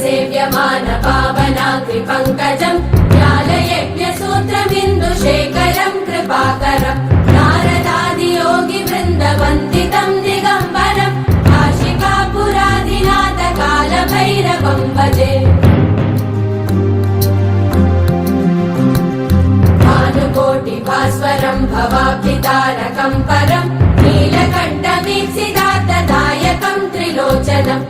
सेव्यमान पावनाग्रिपङ्कजम् ज्ञालयज्ञसूत्रमिन्दुशेखरम् कृपाकरम् नारदादियोगिवृन्दवन्दितम् दिगम्बरम् काशिकापुराधिनाथ कालभैरवम् भजे भानुकोटिभास्वरम् भवाब्धितारकम् परम् नीलकण्ठवीक्षितार्थदायकम् त्रिलोचनम्